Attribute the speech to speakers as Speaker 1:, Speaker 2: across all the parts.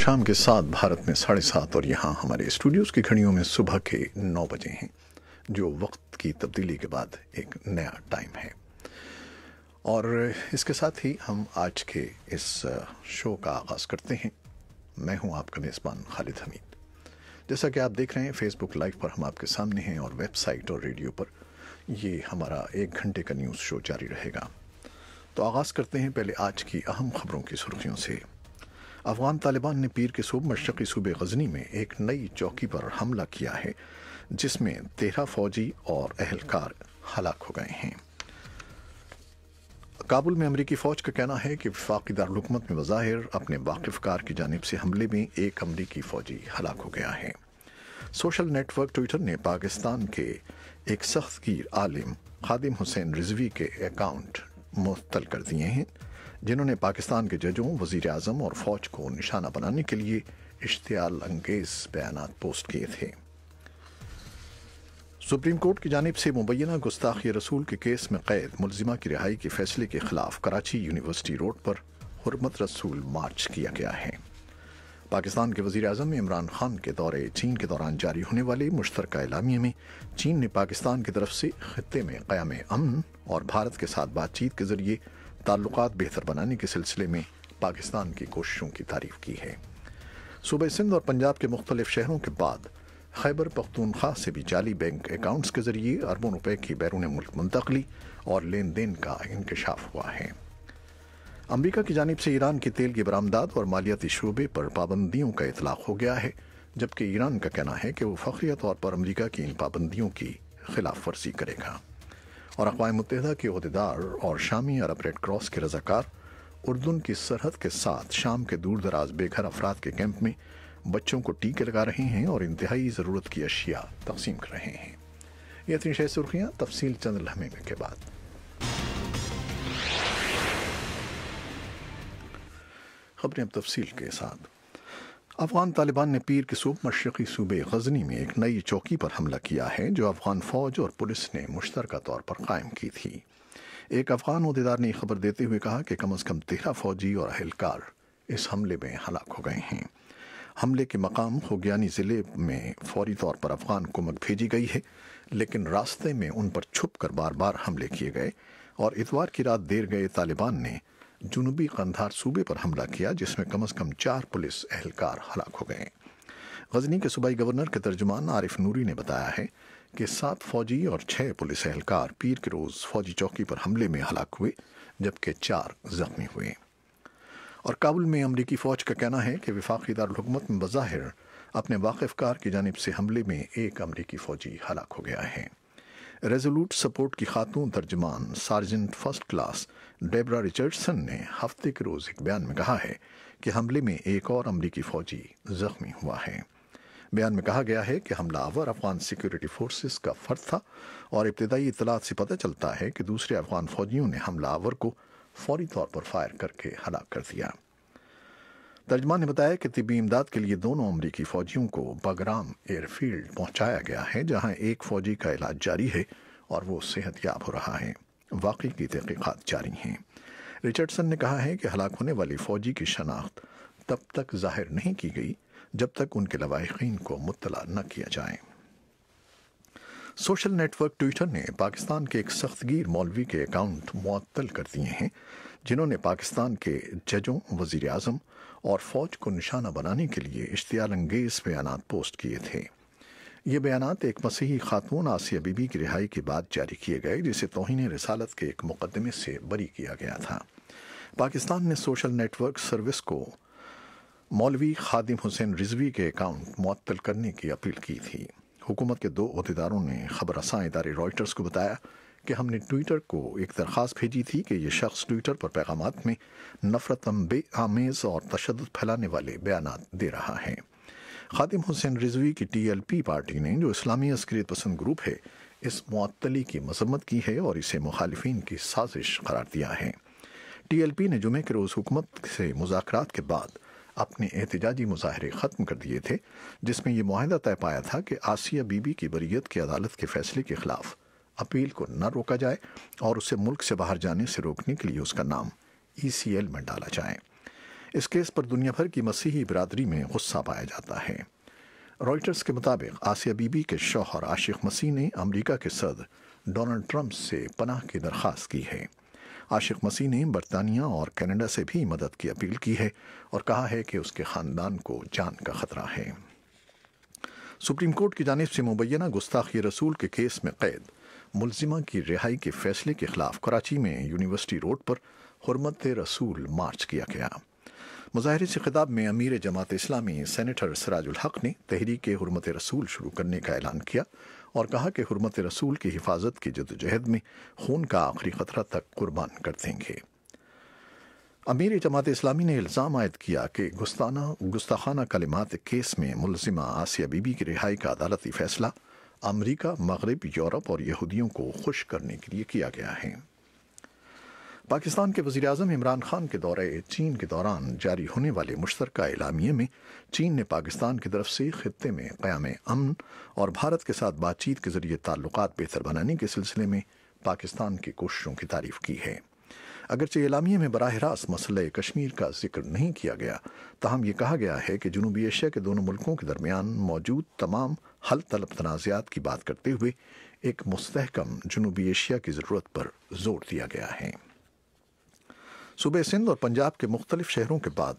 Speaker 1: शाम के 7 भारत में 7:30 और यहाँ हमारे स्टूडियोज़ की घड़ियों में सुबह के 9 बजे हैं, जो वक्त की तब्दीली के बाद एक नया टाइम है। और इसके साथ ही हम आज के इस शो का आगाज़ करते हैं। मैं हूँ आपका मेज़बान खालिद हमीद। जैसा कि आप देख रहे हैं, फेसबुक लाइव पर हम आपके सामने हैं और वेबसाइट और रेडियो पर ये हमारा 1 घंटे का न्यूज़ शो जारी रहेगा। तो आगाज़ करते हैं पहले आज की अहम खबरों की सुर्खियों से। अफ़गान तालिबान ने पीर के सूबे मशरक़ी सूबे गज़नी में एक नई चौकी पर हमला किया है, जिसमें 13 फ़ौजी और अहलकार हलाक हो गए हैं। काबुल में अमरीकी फ़ौज का कहना है कि वफाकी दारुल-हुकूमत में बज़ाहिर अपने वाकिफ़कार की जानिब से हमले में एक अमरीकी फ़ौजी हलाक हो गया है। सोशल नेटवर्क ट्विटर ने पाकिस्तान के एक सख्तगीर आलिम खादिम हुसैन रिजवी के अकाउंट मुअत्तल कर दिए हैं, जिन्होंने पाकिस्तान के जजों, वज़ीर आज़म और फ़ौज को निशाना बनाने के लिए इश्तियाल अंगेज़ बयानात पोस्ट किए थे। सुप्रीम कोर्ट की जानिब से मुबैना गुस्ताखी रसूल के केस में कैद मुलजिमा की रिहाई के फैसले के खिलाफ कराची यूनिवर्सिटी रोड पर हुर्मत रसूल मार्च किया गया है। पाकिस्तान के वज़ीर आज़म इमरान खान के दौरे चीन के दौरान जारी होने वाले मुश्तरका एलामिया में चीन ने पाकिस्तान की तरफ से खित्ते में क़याम अमन और भारत के साथ बातचीत के ज़रिए ताल्लुकात बेहतर बनाने के सिलसिले में पाकिस्तान की कोशिशों की तारीफ की है। सूबे सिंध और पंजाब के मुख्तलिफ शहरों के बाद खैबर पख्तूनख्वा से भी जाली बैंक अकाउंट्स के ज़रिए अरबों रुपए की बैरून मुल्क मुंतकली और लेन देन का इंकशाफ हुआ है। अमरीका की जानिब से ईरान की तेल की बरामदात और मालियाती शोबे पर पाबंदियों का इतलाक़ हो गया है, जबकि ईरान का कहना है कि वो फ़ख्रिया तौर पर अमरीका की इन पाबंदियों की खिलाफ वर्जी करेगा। और अक़वाम मुत्तहिदा के ओहदेदार और शामी अरब रेड क्रॉस के रज़ाकार उर्दन की सरहद के साथ शाम के दूर दराज बेघर अफराद के कैंप में बच्चों को टीके लगा रहे हैं और इंतहाई ज़रूरत की अशिया तक़सीम कर रहे हैं। ये थी 6 सुर्खियाँ, तफसील चंद लम्हे के बाद। खबरें अब तफसील के साथ। अफ़गान तालिबान ने पीर के सूबे मशरक़ी सूबे गज़नी में एक नई चौकी पर हमला किया है, जो अफ़गान फ़ौज और पुलिस ने मुश्तरका तौर पर कायम की थी। एक अफ़गान ओहदेदार ने खबर देते हुए कहा कि कम अज़ कम 13 फ़ौजी और अहलकार इस हमले में हलाक हो गए हैं। हमले के मकाम खोगियानी ज़िले में फौरी तौर पर अफ़गान कुमक भेजी गई है, लेकिन रास्ते में उन पर छुप कर बार बार हमले किए गए और इतवार की रात देर गए तालिबान ने जुनूबी कंधार सूबे पर हमला किया, जिसमें कम अज़ कम 4 पुलिस अहलकार हलाक हो गए। गज़नी के सूबाई गवर्नर के तर्जुमान आरिफ नूरी ने बताया है कि 7 फ़ौजी और 6 पुलिस अहलकार पीर के रोज़ फ़ौजी चौकी पर हमले में हलाक हुए, जबकि 4 ज़ख्मी हुए। और काबुल में अमरीकी फ़ौज का कहना है कि वफाकी दारुल-हुकूमत में बज़ाहिर अपने वाकिफ़कार की जानिब से हमले में एक अमरीकी फ़ौजी हलाक हो गया है। रेजोल्यूट सपोर्ट की खातून तर्जमान sergeant first class Debra Richardson ने हफ्ते के रोज़ एक बयान में कहा है कि हमले में एक और अमरीकी फ़ौजी ज़ख्मी हुआ है। बयान में कहा गया है कि हमलावर अफ़गान सिक्योरिटी फोर्सेस का फ़र्द था और इब्तिदाई इत्तलात से पता चलता है कि दूसरे अफ़गान फ़ौजियों ने हमलावर को फौरी तौर पर फायर करके हलाक कर दिया। तर्जमान ने बताया कि तिब्बी इमदाद के लिए दोनों अमरीकी फ़ौजियों को बगराम एयरफील्ड पहुंचाया गया है, जहां एक फ़ौजी का इलाज जारी है और वो सेहतयाब हो रहा है। वाक़ई की तहक़ीक़ात जारी हैं। रिचर्डसन ने कहा है कि हलाक होने वाली फ़ौजी की शनाख्त तब तक ज़ाहिर नहीं की गई जब तक उनके लवाहिक़ीन को मुत्तला न किया जाए। सोशल नेटवर्क ट्विटर ने पाकिस्तान के एक सख्तगीर मौलवी के अकाउंट मुअत्तल कर दिए हैं, जिन्होंने पाकिस्तान के जजों, वज़ीर आज़म और फ़ौज को निशाना बनाने के लिए इश्तियाल अंगेज़ बयानात पोस्ट किए थे। ये बयानात एक मसीही खातून आसिया बीबी की रिहाई के बाद जारी किए गए, जिसे तौहीन रिसालत के एक मुकदमे से बरी किया गया था। पाकिस्तान ने सोशल नेटवर्क सर्विस को मौलवी खादिम हुसैन रिजवी के अकाउंट मुअत्तल करने की अपील की थी। हुकूमत के 2 ओहदेदारों ने खबर रसां इदारे रॉयटर्स को बताया कि हमने ट्विटर को एक दरख्वास्त भेजी थी कि यह शख्स ट्विटर पर पैगामात में नफ़रत आमेज़ और तशद्दुद फैलाने वाले बयानात दे रहा है। खादिम हुसैन रिजवी की TLP पार्टी ने, जो इस्लामी अस्करियत पसंद ग्रुप है, इस मुअत्तली की मज़म्मत की है और इसे मुखालिफिन की साजिश करार दिया है। TLP ने जुमे के रोज़ हुकूमत से मुज़ाकरात के बाद अपने एहतजाजी मुजाहरे ख़त्म कर दिए थे, जिसमें यह मुआहदा तय पाया था कि आसिया बीबी की बरीयत की अदालत के फैसले के खिलाफ अपील को न रोका जाए और उसे मुल्क से बाहर जाने से रोकने के लिए उसका नाम ECL में डाला जाए। اس کیس پر دنیا بھر کی مسیحی برادری میں غصہ پایا جاتا ہے۔ رائٹرز کے مطابق آسیہ بی بی کے شوہر عاشق مسیح نے امریکہ کے صدر ڈونلڈ ٹرمپ سے پناہ کی درخواست کی ہے۔ عاشق مسیح نے برطانیہ اور کینیڈا سے بھی مدد کی اپیل کی ہے اور کہا ہے کہ اس کے خاندان کو جان کا خطرہ ہے۔ سپریم کورٹ کی جانب سے مبینہ گستاخی رسول کے کیس میں قید ملزمہ کی رہائی کے فیصلے کے خلاف کراچی میں یونیورسٹی روڈ پر حرمت رسول مارچ کیا گیا۔ مظاہرے سے خطاب میں امیر جماعت اسلامی سینیٹر سراج الحق نے تحریک حرمت رسول شروع کرنے کا اعلان کیا اور کہا کہ حرمت رسول کی حفاظت کی جدوجہد میں خون کا آخری قطرہ تک قربان کر دیں گے۔ امیر جماعت اسلامی نے الزام عائد کیا کہ گستاخانہ کلمات کیس میں ملزمہ آسیہ بی بی کی رہائی کا عدالتی فیصلہ امریکہ، مغرب، یورپ اور یہودیوں کو خوش کرنے کے لیے کیا گیا ہے۔ پاکستان کے وزیر اعظم عمران خان کے دورہ چین کے دوران جاری ہونے والے مشترکہ اعلامیے میں چین نے پاکستان کی طرف سے خطے میں قیام امن اور بھارت کے ساتھ بات چیت کے ذریعے تعلقات بہتر بنانے کے سلسلے میں پاکستان کی کوششوں کی تعریف کی ہے۔ اگرچہ اعلامیے میں براہ راست مسئلہ کشمیر کا ذکر نہیں کیا گیا، تاہم یہ کہا گیا ہے کہ جنوبی ایشیا کے دونوں ملکوں کے درمیان موجود تمام حل طلب تنازعات کی بات کرتے ہوئے ایک مستحکم جنوبی ایشیا کی ضرورت پر زور دیا گیا ہے۔ صوبے سندھ اور پنجاب کے مختلف شہروں کے بعد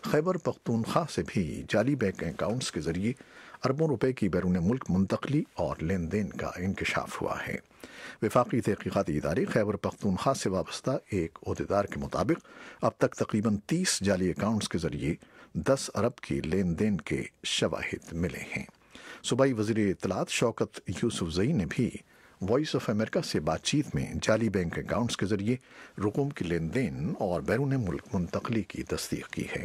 Speaker 1: خیبر پختونخوا سے بھی جعلی بینک اکاؤنٹس کے ذریعے اربوں روپے کی بیرون ملک منتقلی اور لین دین کا انکشاف ہوا ہے۔ وفاقی تحقیقاتی ادارے خیبر پختونخوا سے وابستہ ایک عہدیدار کے مطابق اب تک تقریباً 30 جعلی اکاؤنٹس کے ذریعے 10 ارب کی لین دین کے شواہد ملے ہیں۔ صوبائی وزیر اطلاعات شوکت یوسف زئی نے بھی وائس آف امریکہ سے بات چیت میں جعلی بینک اکاؤنٹس کے ذریعے رقوم کی لین دین اور بیرون ملک منتقلی کی تصدیق کی ہے۔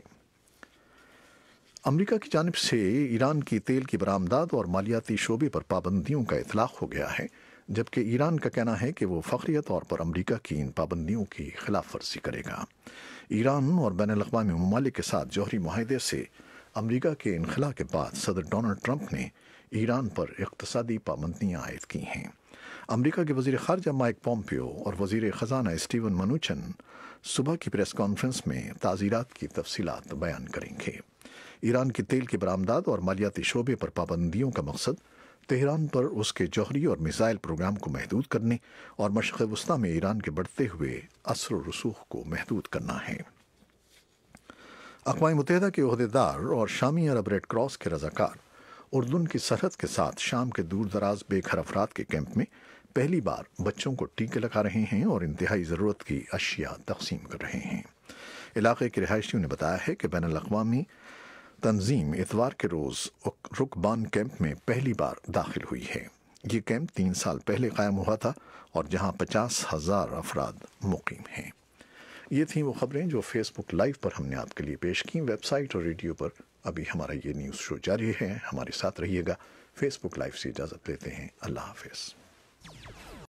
Speaker 1: امریکہ کی جانب سے ایران کی تیل کی برآمدات اور مالیاتی شعبے پر پابندیوں کا اطلاق ہو گیا ہے، جبکہ ایران کا کہنا ہے کہ وہ فخریہ طور پر امریکہ کی ان پابندیوں کی خلاف ورزی کرے گا۔ ایران اور بین الاقوامی ممالک کے ساتھ جوہری معاہدے سے امریکہ کے انخلاء کے بعد صدر ڈونلڈ ٹرمپ نے ایران پر اقتصادی پابندیاں عائد کی ہیں۔ امریکہ کے وزیر خارجہ مائک پومپیو اور وزیر خزانہ اسٹیون منوچن صبح کی پریس کانفرنس میں تعزیرات کی تفصیلات بیان کریں گے۔ ایران کی تیل کی برآمدات اور مالیاتی شعبے پر پابندیوں کا مقصد تہران پر اس کے جوہری اور میزائل پروگرام کو محدود کرنے اور مشرق وسطیٰ میں ایران کے بڑھتے ہوئے اثر و رسوخ کو محدود کرنا ہے۔ اقوام متحدہ کے عہدیدار اور شامی عرب ریڈ کراس کے رضاکار اردن کی سرحد کے ساتھ شام کے دور دراز بے گھر افراد کے کیمپ میں پہلی بار بچوں کو ٹیکے لگا رہے ہیں اور انتہائی ضرورت کی اشیاء تقسیم کر رہے ہیں۔ علاقے کے رہائشیوں نے بتایا ہے کہ بین الاقوامی تنظیم اتوار کے روز رکبان کیمپ میں پہلی بار داخل ہوئی ہے۔ یہ کیمپ 3 سال پہلے قائم ہوا تھا اور جہاں 50,000 افراد مقیم ہیں۔ یہ تھیں وہ خبریں جو فیس بک لائیو پر ہم نے آپ کے لیے پیش کیں۔ ویب سائٹ اور ریڈیو پر ابھی ہمارا یہ نیوز شو جاری ہے، ہمارے ساتھ رہیے گا۔ فیس بک لائیو سے اجازت لیتے ہیں، اللہ حافظ۔